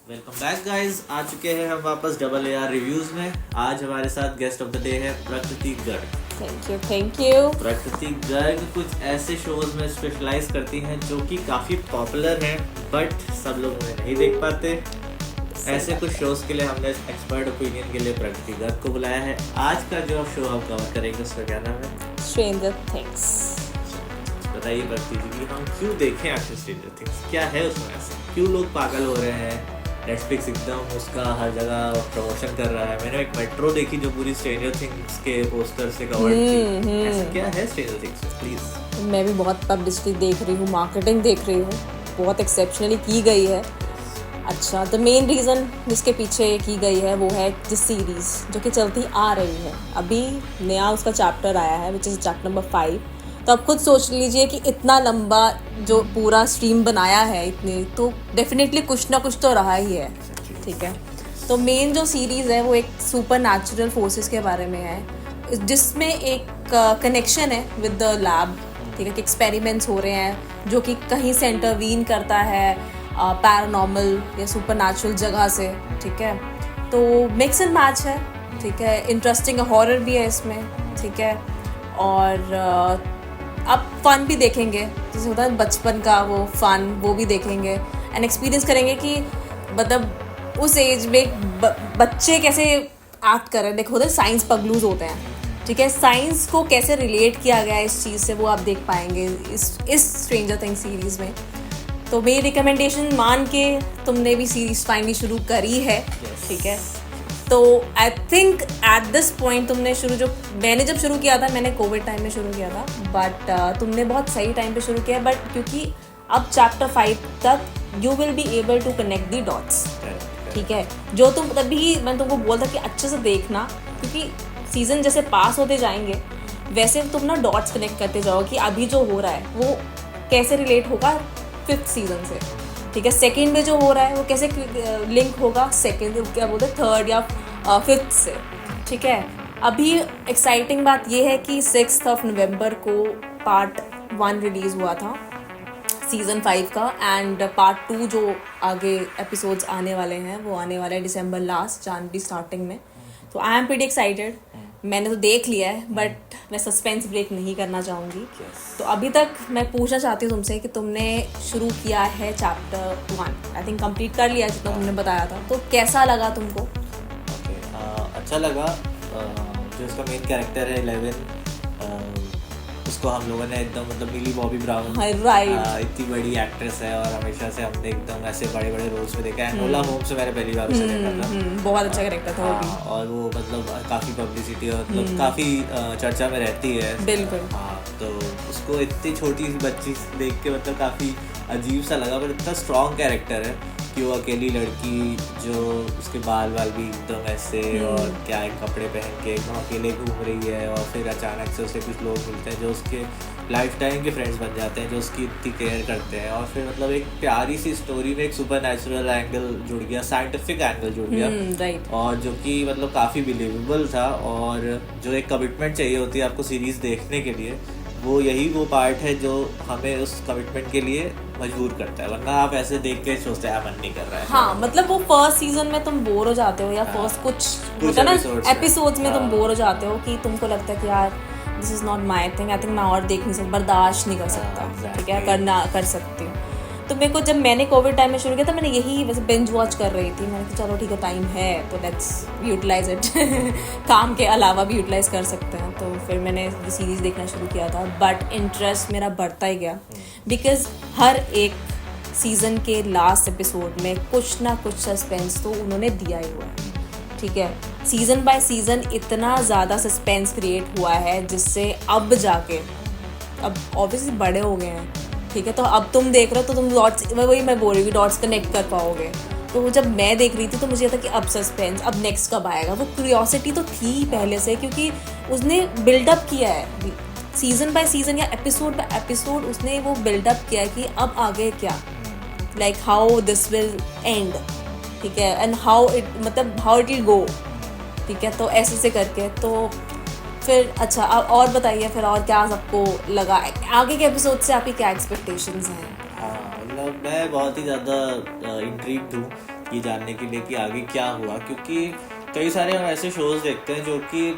Welcome back guys. आ चुके हैं हम वापस डबल AR रिव्यूज में। आज हमारे साथ गेस्ट ऑफ द डे है प्रकृति गर्ग। Thank you. प्रकृति गर्ग कुछ ऐसे शोज में स्पेशलाइज करती हैं जो कि काफ़ी पॉपुलर हैं बट सब लोग उन्हें नहीं देख पाते। ऐसे कुछ शोज के लिए हमने एक्सपर्ट ओपिनियन के लिए प्रकृति गर्ग को बुलाया है। आज का जो शो हम कवर करेंगे उसका क्या नाम है? Stranger things. बताइए प्रकृति जी कि हम क्यों देखें आखिर स्ट्रेंजर थिंग्स, क्या है उसमें ऐसा, क्यों लोग पागल हो रहे हैं? नेटफ्लिक्स एकदम उसका हर जगह प्रमोशन कर रहा है। मैंने एक मेट्रो देखी जो पूरी स्ट्रेंजर थिंग्स के पोस्टर से कवर्ड थी। ऐसा क्या है स्ट्रेंजर थिंग्स प्लीज? मैं भी बहुत पब्लिसिटी देख रही हूँ, मार्केटिंग देख रही हूँ, बहुत एक्सेप्शनली की गई है। अच्छा, द मेन रीज़न जिसके पीछे की गई है वो है जिस सीरीज़ जो कि चलती आ रही है। अभी नया उसका चैप्टर आया है विच इज़ चैप्टर नंबर 5। तो आप खुद सोच लीजिए कि इतना लंबा जो पूरा स्ट्रीम बनाया है इतनी, तो डेफिनेटली कुछ ना कुछ तो रहा ही है। ठीक है, तो मेन जो सीरीज़ है वो एक सुपर नेचुरल फोर्सेस के बारे में है जिसमें एक कनेक्शन है विद द लैब। ठीक है, कि एक्सपेरिमेंट्स हो रहे हैं जो कि कहीं से इंटरवीन करता है पैरानॉर्मल या सुपर नेचुरल जगह से। ठीक है, तो मिक्स एंड मैच है। ठीक है, इंटरेस्टिंग हॉरर भी है इसमें। ठीक है, और आप फन भी देखेंगे, जैसे होता है बचपन का वो फन, वो भी देखेंगे एंड एक्सपीरियंस करेंगे कि मतलब उस एज में बच्चे कैसे एक्ट कर रहे हैं। देखो, होते साइंस पगलूज होते हैं। ठीक है, साइंस को कैसे रिलेट किया गया है इस चीज़ से वो आप देख पाएंगे इस स्ट्रेंजर थिंग्स सीरीज़ में। तो मेरी रिकमेंडेशन मान के तुमने भी सीरीज़ फाइनली शुरू करी है। ठीक है, तो I think at this point तुमने मैंने जब शुरू किया था, मैंने कोविड टाइम में शुरू किया था, बट तुमने बहुत सही टाइम पे शुरू किया। बट क्योंकि अब चैप्टर 5 तक you will be able to connect the dots. ठीक है, जो तुम तभी मैंने तुमको बोलता कि अच्छे से देखना, क्योंकि सीजन जैसे पास होते जाएंगे वैसे तुम ना डॉट्स कनेक्ट करते जाओ कि अभी जो हो रहा है वो कैसे रिलेट होगा 5th सीजन से। ठीक है, सेकंड में जो हो रहा है वो कैसे लिंक होगा सेकंड, क्या बोलते हैं, 3rd या 5th से। ठीक है, अभी एक्साइटिंग बात ये है कि 6 नवंबर को पार्ट 1 रिलीज़ हुआ था सीज़न 5 का, एंड पार्ट 2 जो आगे एपिसोड्स आने वाले हैं वो आने वाले हैं दिसंबर लास्ट, जनवरी स्टार्टिंग में। तो आई एम प्रीटी एक्साइटेड। मैंने तो देख लिया है बट मैं सस्पेंस ब्रेक नहीं करना चाहूँगी। तो अभी तक मैं पूछना चाहती हूँ तुमसे कि तुमने शुरू किया है चैप्टर 1, आई थिंक कंप्लीट कर लिया जितना तुमने बताया था, तो कैसा लगा तुमको? अच्छा लगा। जो इसका मेन कैरेक्टर है 11, उसको हम लोगों ने एकदम मतलब मिली बॉबी ब्राउन, इतनी बड़ी एक्ट्रेस है और हमेशा से हमने एकदम ऐसे बड़े बड़े रोल्स में देखा है। एनोला होम्स से मैंने पहली बार उसे देखा था। बहुत अच्छा कैरेक्टर था वो भी। और वो मतलब काफ़ी पब्लिसिटी और मतलब काफ़ी चर्चा में रहती है। बिल्कुल। हाँ, तो उसको इतनी छोटी सी बच्ची देख के मतलब काफ़ी अजीब सा लगा, पर इतना स्ट्रॉन्ग कैरेक्टर है कि वो अकेली लड़की जो उसके बाल भी एकदम ऐसे और क्या है कपड़े पहन के एकदम अकेले घूम रही है, और फिर अचानक से उसे कुछ लोग मिलते हैं जो उसके लाइफ टाइम के फ्रेंड्स बन जाते हैं जो उसकी इतनी केयर करते हैं, और फिर मतलब एक प्यारी सी स्टोरी में एक सुपर नेचुरल एंगल जुड़ गया, साइंटिफिक एंगल जुड़ गया। राइट। और जो कि मतलब काफ़ी बिलीवेबल था, और जो एक कमिटमेंट चाहिए होती है आपको सीरीज़ देखने के लिए, वो पार्ट है जो हमें उस कमिटमेंट के लिए मजबूर करता है, वरना आप ऐसे देख के सोचते हैं मन नहीं कर रहा है। हाँ, मतलब वो फर्स्ट सीजन में तुम बोर हो जाते हो, या फर्स्ट कुछ होता है ना एपिसोड्स में तुम बोर हो जाते हो कि तुमको लगता है कि यार this is not my thing, I think मैं और देख नहीं सकता, बर्दाश्त नहीं कर सकता। ठीक है, कर सकती हूँ। तो मेरे को जब मैंने कोविड टाइम में शुरू किया था, मैंने यही वैसे बिंज वॉच कर रही थी। मैंने कहा चलो ठीक है, टाइम है तो लेट्स यूटिलाइज इट काम के अलावा भी यूटिलाइज कर सकते हैं। तो फिर मैंने सीरीज़ देखना शुरू किया था, बट इंटरेस्ट मेरा बढ़ता ही गया बिकॉज हर एक सीज़न के लास्ट एपिसोड में कुछ ना कुछ सस्पेंस तो उन्होंने दिया ही हुआ है। ठीक है, सीज़न बाय सीज़न इतना ज़्यादा सस्पेंस क्रिएट हुआ है जिससे अब जाके, अब ऑब्वियसली बड़े हो गए हैं। ठीक है, तो अब तुम देख रहे हो तो तुम डॉट्स, वही मैं बोल रही हूँ, डॉट्स कनेक्ट कर पाओगे। तो जब मैं देख रही थी तो मुझे था कि अब सस्पेंस, अब नेक्स्ट कब आएगा। वो क्यूरियोसिटी तो थी पहले से, क्योंकि उसने बिल्डअप किया है सीज़न बाय सीज़न या एपिसोड बाय एपिसोड, उसने वो बिल्डअप किया है कि अब आगे क्या, like how this will and. ठीक है, and how it will go. ठीक है, तो ऐसे से करके तो फिर अच्छा, और बताइए फिर और क्या सबको लगा आगे के एपिसोड से, आपकी क्या एक्सपेक्टेशंस हैं? हाँ, मतलब मैं बहुत ही ज़्यादा इंट्रीग्ड हूँ ये जानने के लिए कि आगे क्या हुआ, क्योंकि कई सारे हम ऐसे शोज देखते हैं जो कि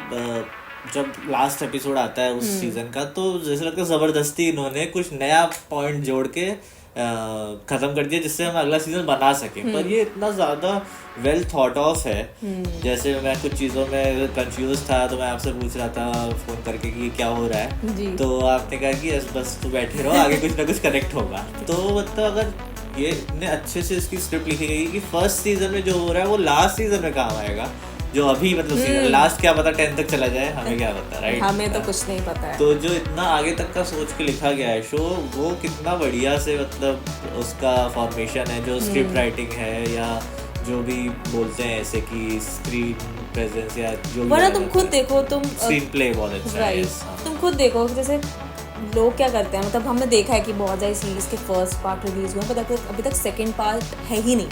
जब लास्ट एपिसोड आता है उस सीजन का तो जैसे लगता है ज़बरदस्ती इन्होंने कुछ नया पॉइंट जोड़ के खत्म कर दिया जिससे हम अगला सीजन बना सके। पर ये इतना ज़्यादा वेल थॉट ऑफ है। जैसे मैं कुछ चीज़ों में कंफ्यूज था तो मैं आपसे पूछ रहा था फ़ोन करके कि क्या हो रहा है, तो आपने कहा कि बस तू बैठे रहो, आगे कुछ ना कुछ कनेक्ट होगा। तो मतलब अगर ये इतने अच्छे से इसकी स्क्रिप्ट लिखी गई कि फर्स्ट सीजन में जो हो रहा है वो लास्ट सीजन में काम आएगा, जो अभी मतलब सीजन लास्ट क्या पता 10 तक चला जाए, हमें क्या पता, राइट? हमें तो कुछ नहीं पता है। तो जो इतना आगे तक का सोच के लिखा गया है शो, वो कितना बढ़िया से मतलब उसका फॉर्मेशन है, जो स्क्रिप्ट राइटिंग है या जो भी बोलते हैं ऐसे कि स्क्रीन प्रेजेंस या जो वरना तुम खुद देखो, तुम स्क्रीन प्ले बहुत अच्छा है। तुम खुद देखो जैसे लोग क्या करते हैं, मतलब हमने देखा है कि बहुत सारी सीरीज के फर्स्ट पार्ट रिलीज हुए पर अभी तक सेकंड पार्ट है ही नहीं,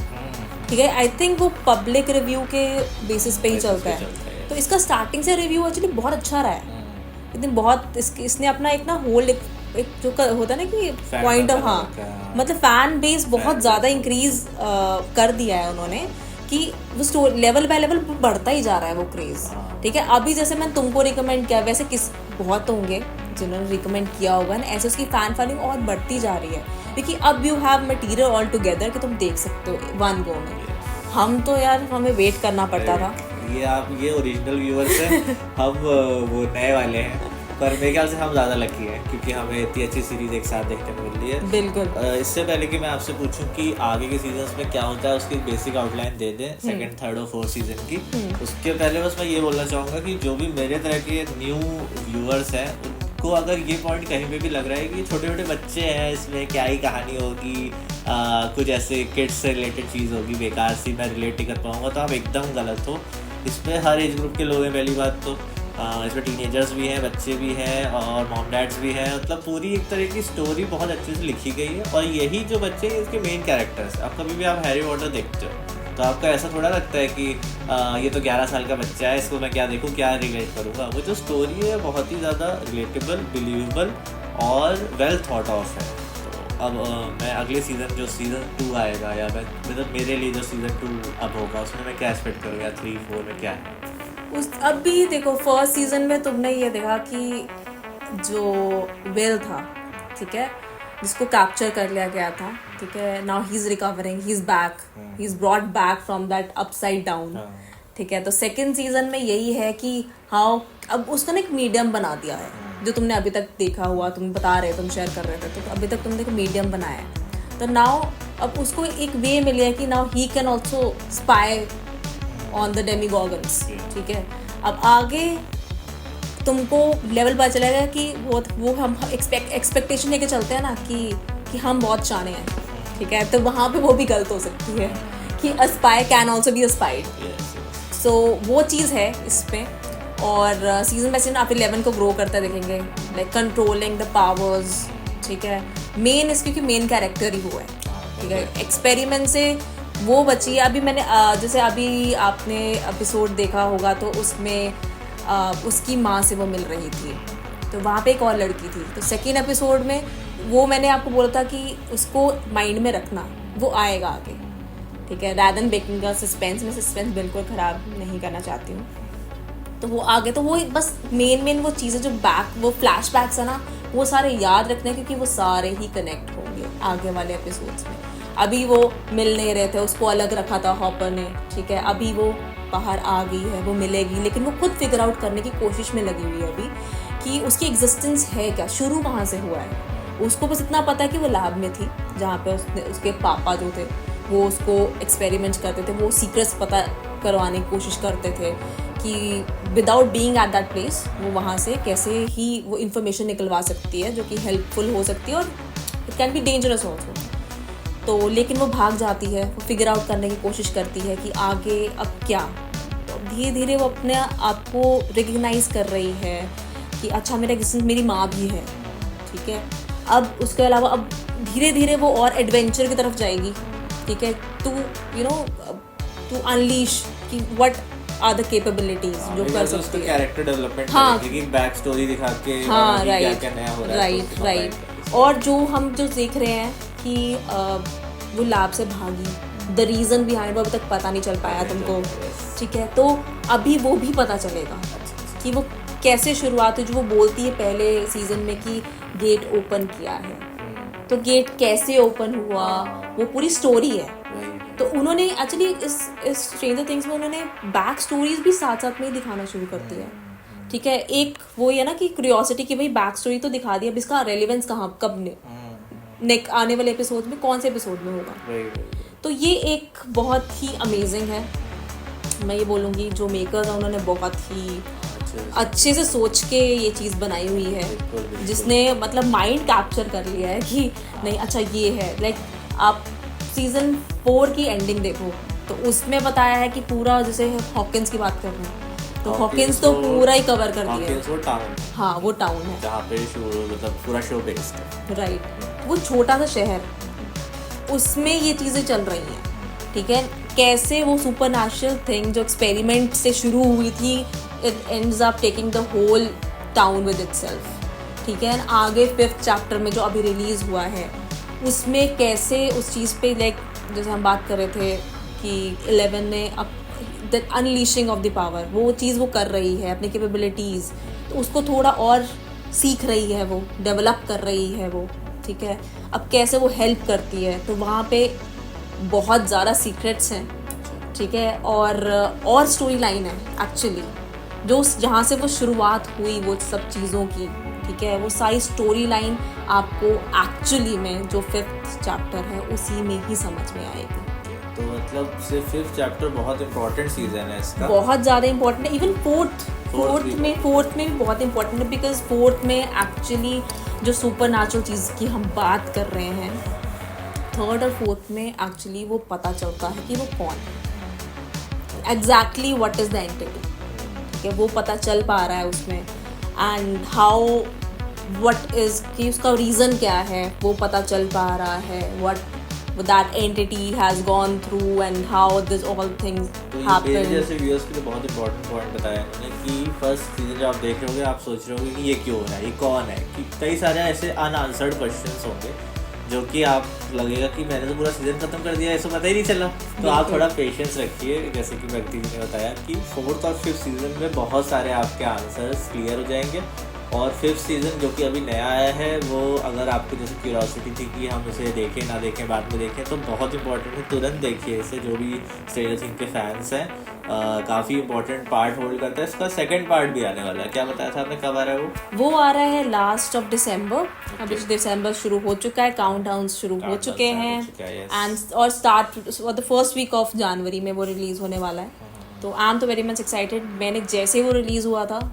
ठीक है। आई थिंक वो पब्लिक रिव्यू के बेसिस पे ही चलता है। तो इसका स्टार्टिंग से रिव्यू एक्चुअली बहुत अच्छा रहा है, लेकिन बहुत इसने अपना एक ना होल्ड एक जो होता है ना कि पॉइंट ऑफ, हाँ मतलब फैन बेस बहुत ज़्यादा इंक्रीज कर दिया है उन्होंने कि वो स्टोरी लेवल बाय लेवल बढ़ता ही जा रहा है वो क्रेज़, ठीक है। अभी जैसे मैंने तुमको रिकमेंड किया, वैसे किस बहुत होंगे जिन्होंने रिकमेंड किया होगा ना, ऐसे उसकी फैन फॉलोइंग और बढ़ती जा रही है क्योंकि अब you have material all together कि तुम देख सकते हो वन गो में। हम तो यार हमें वेट करना पड़ता था। ये ओरिजिनल व्यूअर्स हैं, हम वो नए वाले हैं, पर मेरे ख्याल से हम ज़्यादा लकी हैं क्योंकि हमें इतनी अच्छी सीरीज एक साथ देखने को मिल रही है। बिल्कुल। इससे पहले कि मैं आपसे पूछूं कि आगे के सीजन्स में क्या होता है, उसकी बेसिक आउटलाइन दे दें सेकंड, थर्ड और फोर्थ सीजन की। उसके पहले बस मैं ये बोलना चाहूँगा कि जो भी मेरे तरह के न्यू व्यूअर्स हैं उनको अगर ये पॉइंट कहीं पे भी लग रहा है कि छोटे छोटे बच्चे हैं, इसमें क्या ही कहानी होगी, कुछ ऐसे किड्स से रिलेटेड चीज़ होगी बेकार सी, मैं रिलेट नहीं कर पाऊँगा, तो आप एकदम गलत हो। इसमें हर एज ग्रुप के लोग हैं, पहली बात तो इसमें टीनेजर्स भी हैं, बच्चे भी हैं और मॉम डैड्स भी हैं। मतलब पूरी एक तरह की स्टोरी बहुत अच्छे से लिखी गई है और यही जो बच्चे हैं इसके मेन कैरेक्टर्स। अब कभी भी आप हैरी पॉटर देखते हो तो आपको ऐसा थोड़ा लगता है कि ये तो 11 साल का बच्चा है, इसको मैं क्या देखूँ, क्या रिलेट करूँगा। वो जो स्टोरी है बहुत ही ज़्यादा रिलेटेबल, बिलीवेबल और वेल थॉट ऑफ है। तो अब मैं अगले सीज़न जो सीज़न 2 आएगा या मतलब मेरे लिए जो सीज़न 2 अब होगा उसमें मैं क्या एक्सपेक्ट करूँगा, 3, 4 में क्या है अब भी देखो फर्स्ट सीजन में तुमने ये देखा कि जो विल था, ठीक है, जिसको कैप्चर कर लिया गया था, ठीक है, now he is recovering, he is back, he is brought back from that upside down, ठीक है। तो सेकंड सीजन में यही है कि हाँ अब उसका ना एक मीडियम बना दिया है, जो तुमने अभी तक देखा हुआ, तुम बता रहे, तुम शेयर कर रहे थे, तो अभी तक तुमने एक मीडियम बनाया है। तो नाउ अब उसको एक वे मिल गया कि now he can also spy on the Demogorgons, ठीक है। अब आगे तुमको लेवल पता चलेगा कि वो हम एक्सपेक्टेशन लेके चलते हैं ना कि हम बहुत शाने हैं, ठीक है, तो वहाँ पे वो भी गलत हो सकती है कि a spy can also be a spied. So वो चीज़ है इसमें। और सीजन बाय सीजन आप 11 को ग्रो करते देखेंगे, लाइक कंट्रोलिंग द पावर्स, ठीक है। मेन इसकी क्योंकि मेन कैरेक्टर ही वो है, ठीक है। एक्सपेरिमेंट से वो बची है। अभी मैंने जैसे अभी आपने एपिसोड देखा होगा तो उसमें उसकी माँ से वो मिल रही थी, तो वहाँ पे एक और लड़की थी। तो सेकेंड एपिसोड में वो मैंने आपको बोला था कि उसको माइंड में रखना, वो आएगा आगे, ठीक है। रैदर देन ब्रेकिंग का सस्पेंस, में सस्पेंस बिल्कुल ख़राब नहीं करना चाहती हूँ, तो वो आगे तो वो बस मेन वो चीज़ें जो वो फ्लैशबैक्स है ना, वो सारे याद रखने क्योंकि वो सारे ही कनेक्ट होंगे आगे वाले एपिसोड्स में। अभी वो मिल नहीं रहे थे, उसको अलग रखा था हॉपर ने, ठीक है। अभी वो बाहर आ गई है, वो मिलेगी, लेकिन वो खुद फिगर आउट करने की कोशिश में लगी हुई है अभी कि उसकी एग्जिस्टेंस है क्या, शुरू कहाँ से हुआ है। उसको बस इतना पता है कि वो लैब में थी जहाँ पे उसके पापा जो थे वो उसको एक्सपेरिमेंट्स करते थे, वो सीक्रेट्स पता करवाने की कोशिश करते थे कि without being at that place वो वहाँ से कैसे ही वो इन्फॉर्मेशन निकलवा सकती है जो कि हेल्पफुल हो सकती है और it can be dangerous also. तो लेकिन वो भाग जाती है, वो फिगर आउट करने की कोशिश करती है कि आगे अब क्या। तो धीरे धीरे वो अपने आप को रिकग्नाइज कर रही है कि अच्छा मेरा एग्जिस्टेंस, मेरी माँ भी है, ठीक है। अब उसके अलावा अब धीरे धीरे वो और एडवेंचर की तरफ जाएगी, ठीक है, टू अनलीश कि व्हाट आर द कैपेबिलिटीज जो कर सकती है, कैरेक्टर डेवलपमेंट, हाँ, बैक स्टोरी दिखा के, हाँ, राइट। और जो हम जो देख रहे हैं कि वो लैब से भागी, द रीज़न बिहाइंड वो अभी तक पता नहीं चल पाया तुमको, ठीक है। तो अभी वो भी पता चलेगा कि वो कैसे शुरुआत हुई, जो वो बोलती है पहले सीजन में कि गेट ओपन किया है, तो गेट कैसे ओपन हुआ, वो पूरी स्टोरी है। तो उन्होंने एक्चुअली इस स्ट्रेंजर थिंग्स में उन्होंने बैक स्टोरीज भी साथ साथ में ही दिखाना शुरू कर दिया, ठीक है। एक वो ये ना कि क्यूरियोसिटी कि भाई बैक स्टोरी तो दिखा दिया, अब इसका रेलिवेंस कहाँ, कब नेक्स्ट आने वाले एपिसोड में, कौन से एपिसोड में होगा। तो ये एक बहुत ही अमेजिंग है। मैं ये बोलूँगी जो मेकर्स हैं उन्होंने बहुत ही अच्छे से सोच के ये चीज़ बनाई हुई है, जिसने मतलब माइंड कैप्चर कर लिया है कि नहीं अच्छा ये है। लाइक आप सीजन 4 की एंडिंग देखो तो उसमें बताया है कि पूरा, जैसे हॉकिंस की बात कर रहे हैं तो हॉकिंस तो पूरा ही कवर कर दिया है। वो टाउन, हाँ वो टाउन है जहाँ पे मतलब पूरा शो बेस्ड है, राइट। वो छोटा सा शहर, उसमें ये चीज़ें चल रही हैं, ठीक है। कैसे वो सुपरनैचुरल थिंग जो एक्सपेरिमेंट से शुरू हुई थी, it ends up taking the whole town with itself, ठीक है। आगे 5th चैप्टर में जो अभी रिलीज़ हुआ है उसमें कैसे उस चीज़ पे, लाइक जैसे हम बात कर रहे थे कि 11 ने अब the unleashing of the power, वो चीज़ वो कर रही है, अपनी कैपेबिलिटीज़, तो उसको थोड़ा और सीख रही है, वो डेवलप कर रही है वो, ठीक है। अब कैसे वो हेल्प करती है, तो वहाँ पे बहुत ज़्यादा सीक्रेट्स हैं, ठीक है। और स्टोरी लाइन है एक्चुअली, जो जहाँ से वो शुरुआत हुई वो सब चीज़ों की, ठीक है, वो सारी स्टोरी लाइन आपको एक्चुअली में जो 5th चैप्टर है उसी में ही समझ में आएगी। तो मतलब सिर्फ 5th चैप्टर बहुत इंपॉर्टेंट सीजन है इसका, बहुत ज़्यादा इंपॉर्टेंट है। इवन फोर्थ में भी बहुत इंपॉर्टेंट है, बिकॉज 4th में एक्चुअली जो सुपर नेचुरल चीज़ की हम बात कर रहे हैं, 3rd और 4th में एक्चुअली वो पता चलता है कि वो कौन है, exactly what is the entity, ठीक है, वो पता चल पा रहा है उसमें। एंड हाउ व्हाट इज़ कि उसका रीज़न क्या है वो पता चल पा रहा है, what that entity has gone through and how this all things happen। जैसे व्यूअर्स के लिए बहुत इंपॉर्टेंट पॉइंट बताया उन्होंने कि फर्स्ट सीजन जब आप देख रहे होगे आप सोच रहे होगे कि ये क्यों हो रहा है, ये कौन है, कि कई सारे ऐसे अनआंसर्ड क्वेश्चंस होंगे जो कि आप लगेगा कि मैंने तो पूरा सीजन खत्म कर दिया, ऐसा पता ही नहीं चला। तो आप थोड़ा पेशेंस रखिए, जैसे कि भक्ति जी ने बताया कि 4th और 5th सीजन में बहुत सारे आपके आंसर्स क्लियर हो जाएंगे। और 5th सीज़न जो कि अभी नया आया है वो, अगर आपको जैसे क्यूरियोसिटी थी कि हम उसे देखें ना देखें बाद में देखें, तो बहुत इंपॉर्टेंट है, तुरंत देखिए इसे। जो भी स्ट्रेंजर थिंग्स के फैंस हैं काफ़ी इंपॉर्टेंट पार्ट होल्ड करता है। इसका 2nd पार्ट भी आने वाला है, क्या बताया था आपने, कब आ रहा है वो आ रहा है लास्ट ऑफ दिसंबर। अभी दिसंबर शुरू हो चुका है, काउंटडाउन शुरू हो चुके हैं, एंड और स्टार्ट और the first week of January में वो रिलीज़ होने वाला है। तो आई एम तो वेरी मच एक्साइटेड। मैंने जैसे वो रिलीज़ हुआ था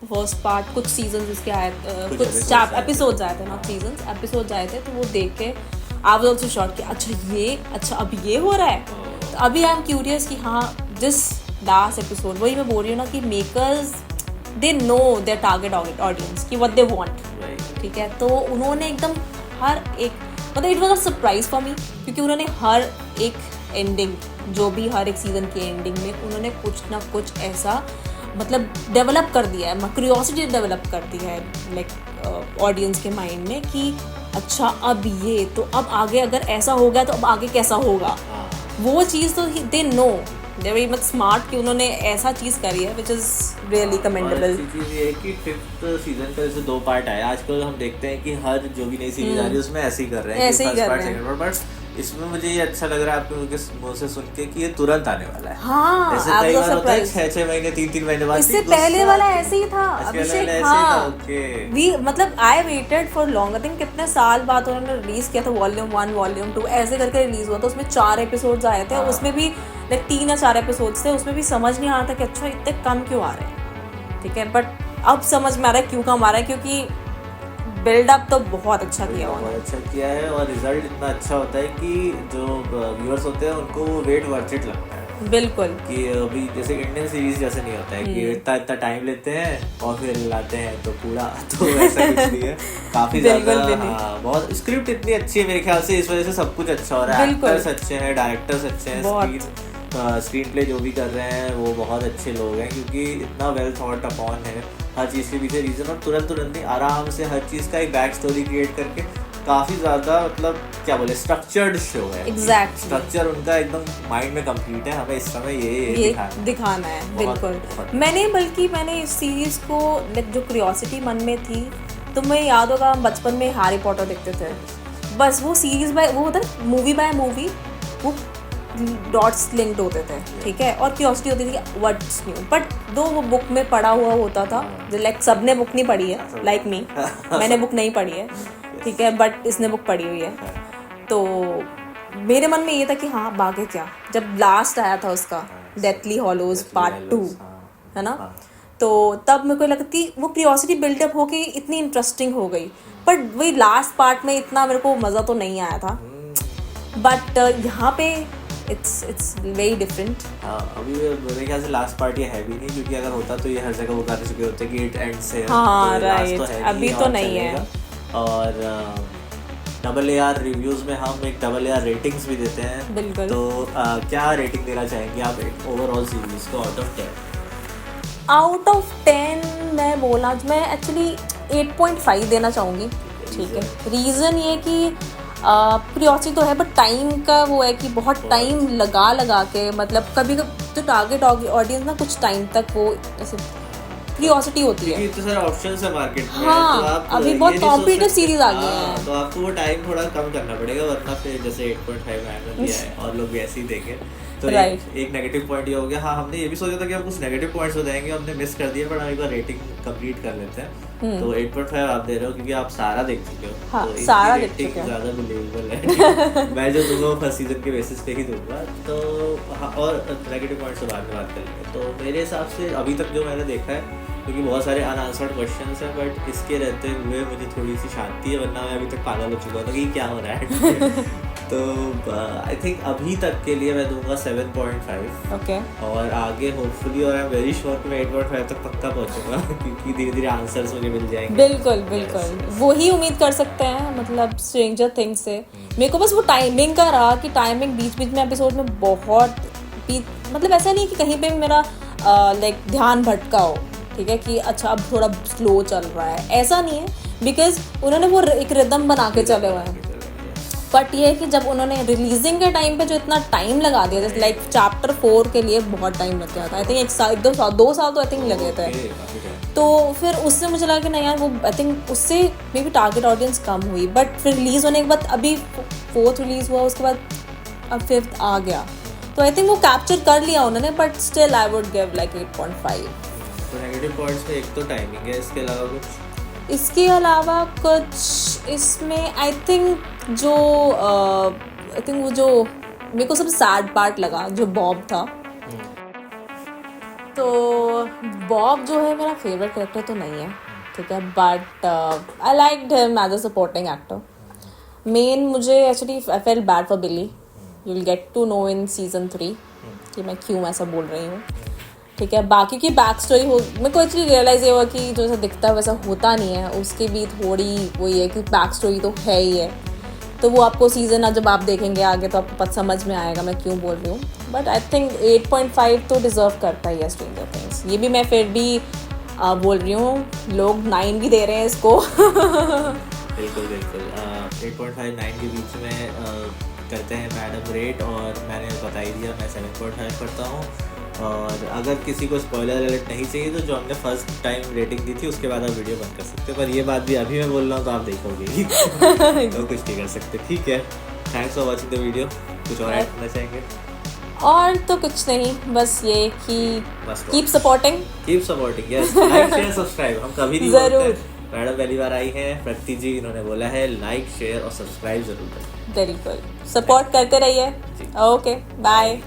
फर्स्ट पार्ट, कुछ सीजन उसके आए, कुछ एपिसोड्स आए थे, नॉट सीजन्स, एपिसोड्स आए थे, तो वो देख के आई वाज आल्सो शॉक्ड कि अच्छा अब ये हो रहा है। तो अभी आई एम क्यूरियस कि हाँ दिस लास्ट एपिसोड, वही मैं बोल रही हूँ ना कि makers they know their target audience कि व्हाट दे वांट, ठीक है। तो उन्होंने एकदम हर एक, मतलब it was a surprise for me, क्योंकि उन्होंने हर एक एंडिंग, जो भी हर एक सीजन की एंडिंग में उन्होंने कुछ ना कुछ ऐसा मतलब डेवलप कर दिया है, क्यूरियोसिटी डेवलप कर दी है लाइक ऑडियंस के माइंड में कि अच्छा अब ये, तो अब आगे अगर ऐसा हो गया तो अब आगे कैसा होगा। वो चीज़ तो they know, they very much smart कि उन्होंने ऐसा चीज़ करी है, विच इज़ रियली कमेंडेबल। चीज़ ये है कि 5th सीजन का जैसे 2 पार्ट आया, आजकल हम देखते हैं कि हर जो भी नई सीरीज आ रही है उसमें ऐसे ही कर रहे हैं, ऐसे ही कर रहे हैं। बट इसमें मुझे ये अच्छा लग रहा है आपके मुंह से सुन के कि ये तुरंत आने वाला है। हाँ, ऐसे कई बार होता है 6-6 महीने 3-3 महीने बाद। इससे पहले वाला ऐसे ही था अभिषेक, हाँ ओके। मतलब I waited for long, I think कितने साल बाद उन्होंने रिलीज किया था, वॉल्यूम 1 वॉल्यूम 2 ऐसे करके रिलीज हुआ था। उसमें 4 एपिसोड्स आए थे, उसमें भी लाइक 3 या 4 एपिसोड्स थे, उसमें भी समझ नहीं आ रहा था कि अच्छा इतने कम क्यों आ रहे हैं, ठीक है। बट अब समझ में आ रहा है क्यों कम आ रहा है, क्योंकि बिल्डअप तो बहुत अच्छा किया बहुत अच्छा किया है, और रिजल्ट इतना अच्छा होता है कि जो व्यूअर्स होते हैं उनको वो वेट वर्थ इट लगता है। बिल्कुल, कि अभी जैसे इंडियन सीरीज जैसे नहीं होता है कि इतना टाइम लेते हैं और फिर लाते हैं तो पूरा, तो ऐसा कुछ नहीं है। काफी ज्यादा बहुत स्क्रिप्ट इतनी अच्छी है मेरे ख्याल से, इस वजह से सब कुछ अच्छा हो रहा है। एक्टर्स अच्छे हैं, डायरेक्टर्स अच्छे हैं, स्क्रीन प्ले जो भी कर रहे हैं वो बहुत अच्छे लोग हैं, क्योंकि इतना वेल थॉट अपॉन है हर चीज़ के पीछे रीज़न, और तुरंत नहीं, आराम से हर चीज़ का एक बैक स्टोरी क्रिएट करके काफी ज्यादा मतलब क्या बोले स्ट्रक्चर्ड शो है। Exactly. स्ट्रक्चर उनका एकदम माइंड में कंप्लीट है, हमें इस समय ये दिखाना है। बहुत- बिल्कुल बहुत। मैंने इस सीरीज को जो क्यूरियोसिटी मन में थी, तुम्हें याद होगा हम बचपन में हैरी पॉटर देखते थे, बस वो सीरीज बाय वो होता है मूवी बाय मूवी, वो डॉट्स लिंक्ड होते थे, ठीक है, और क्यूरियोसिटी होती थी व्हाट्स न्यू, बट दो वो बुक में पढ़ा हुआ होता था, लाइक सबने बुक नहीं पढ़ी है, लाइक मी, मैंने बुक नहीं पढ़ी है, ठीक है, बट इसने बुक पढ़ी हुई है, तो मेरे मन में ये था कि हाँ अब आगे क्या, जब लास्ट आया था उसका डेथली हॉलोज पार्ट 2, है ना, तो तब मेरे को लगती वो क्यूरियोसिटी बिल्डअप होके इतनी इंटरेस्टिंग हो गई, बट वही लास्ट पार्ट में इतना मेरे को मज़ा तो नहीं आया था, बट यहाँ पे इट्स वेरी डिफरेंट। अभी मेरे ख्याल से लास्ट पार्ट ये है भी नहीं, क्योंकि अगर होता तो ये हर जगह वो कर चुके होते कि इट एंड्स है। हाँ तो last राइट, तो है अभी नहीं तो और नहीं है। चलेगा। और AAR रिव्यूज में हम एक AAR रेटिंग्स भी देते हैं। बिल्कुल। तो क्या रेटिंग देना चाहेंगे आप ओवरऑल सीरीज को आउट ऑफ 10? आउट ऑफ 10 मैं बोला, मैं एक्चुअली 8.5 देना चाहूँगी, ठीक है। रीज़न ये कि क्यूरियोसिटी तो है, बट टाइम का वो है कि बहुत टाइम लगा के, मतलब कभी तो टारगेट ऑडियंस ना कुछ टाइम तक वो ऐसे क्यूरियोसिटी होती है, इतने सारे ऑप्शंस है मार्केट में। हाँ, तो आप अभी ये बहुत नहीं सोच कॉम्पिटिटिव सकते- सीरीज आ गई हाँ, हैं, तो आपको वो टाइम थोड़ा कम करना पड़ेगा, वरना फिर जैसे 8.5 मैंने दिया है और लोग भी ऐसे ही देंगे, तो Right. एक नेगेटिव पॉइंट ये हो गया। हाँ, हमने ये भी सोचा था कि हम कुछ नेगेटिव पॉइंट्स बताएंगे, हमने मिस कर दिया, पर हम एक बार रेटिंग कंप्लीट कर लेते हैं। तो 8.5 आप दे रहे हो क्योंकि आप सारा देख चुके हो। हाँ, तो सारा इनकी देख rating चुके हैं। ज़्यादा बिलीवेबल है। मैं जो दूंगा वो फर्स्ट सीजन के बेसिस पे ही दूंगा, तो हाँ, और नेगेटिव पॉइंट्स से बाद में बात करेंगे। तो मेरे हिसाब से अभी तक जो मैंने देखा है, क्योंकि बहुत सारे अनआंसर्ड क्वेश्चंस हैं, बट इसके रहते हुए मुझे थोड़ी सी शांति है, वरना मैं अभी तक पागल हो चुका था कि क्या हो रहा है। तो आई थिंक अभी तक के लिए मैं दूंगा 7.5, ओके। और आगे होपफुली, और आई एम वेरी श्योर कि मैं 8.5 तक पक्का पहुंचूंगा, क्योंकि धीरे धीरे आंसर्स मुझे मिल जाएंगे। बिल्कुल बिल्कुल, वही उम्मीद कर सकते हैं, मतलब स्ट्रेंजर थिंग्स से। मेरे को बस वो टाइमिंग का रहा कि टाइमिंग बीच बीच में एपिसोड में बहुत मतलब ऐसा नहीं कि कहीं पे भी मेरा लाइक ध्यान भटका हो, ठीक है, कि अच्छा अब थोड़ा स्लो चल रहा है, ऐसा नहीं है, बिकॉज उन्होंने वो एक रिदम बना के चले हुए हैं। बट ये है कि जब उन्होंने रिलीजिंग के टाइम पे जो इतना टाइम लगा दिया, जैसे लाइक चैप्टर 4 के लिए बहुत टाइम लग गया था, आई थिंक 2 साल तो आई थिंक लगे थे। तो फिर उससे मुझे लगा कि नहीं यार, वो आई थिंक उससे मे बी टारगेट ऑडियंस कम हुई, बट फिर रिलीज़ होने के बाद अभी 4th रिलीज़ हुआ, उसके बाद अब 5th आ गया, तो आई थिंक वो कैप्चर कर लिया उन्होंने, but still I would give like 8.5। तो नेगेटिव पॉइंट्स में एक तो टाइमिंग है, इसके अलावा कुछ? इसके अलावा कुछ इसमें आई थिंक वो जो मेरे को सबसे सैड पार्ट लगा, जो बॉब था। तो बॉब जो है मेरा फेवरेट कैरेक्टर तो नहीं है, ठीक है, but I liked him as a supporting actor. मेन मुझे actually I felt bad for Billy, you will get to know in season 3 कि मैं क्यों ऐसा बोल रही हूँ, ठीक है। बाकी की बैक स्टोरी हो, मेरे को एक्चुअली रियलाइज़ ये हुआ कि जो ऐसा दिखता है वैसा होता नहीं है, उसकी भी थोड़ी वही है कि बैक स्टोरी तो है ही है, तो वो आपको सीज़न जब आप देखेंगे आगे तो आपको पता समझ में आएगा मैं क्यों बोल रही हूँ, बट आई थिंक 8.5 तो डिज़र्व करता ही है स्ट्रेंजर थिंग्स। ये भी मैं फिर भी बोल रही हूँ, लोग 9 भी दे रहे हैं इसको। बिल्कुल बिल्कुल, 8.5 9 के बीच में करते हैं मैडम रेट, और मैंने बता ही दिया मैं 7.5 करता हूँ। और अगर किसी को स्पॉइलर अलर्ट नहीं चाहिए तो जो हमने फर्स्ट टाइम रेटिंग दी थी उसके बाद आप वीडियो बंद कर सकते हो, पर ये बात भी अभी मैं बोल रहा हूँ तो आप देखोगे ही। तो कुछ नहीं कर सकते, ठीक है। Thanks for watching the video. कुछ और ऐड करना चाहेंगे? और तो कुछ नहीं, बस ये कि keep supporting, yes, like share subscribe. हम कभी नहीं बोलते जरूर। हैं। मैडम पहली बार आई हैं, प्रगति जी, इन्होंने बोला है लाइक शेयर और सब्सक्राइब जरूर करें। बिल्कुल सपोर्ट करते रहिए। Okay bye.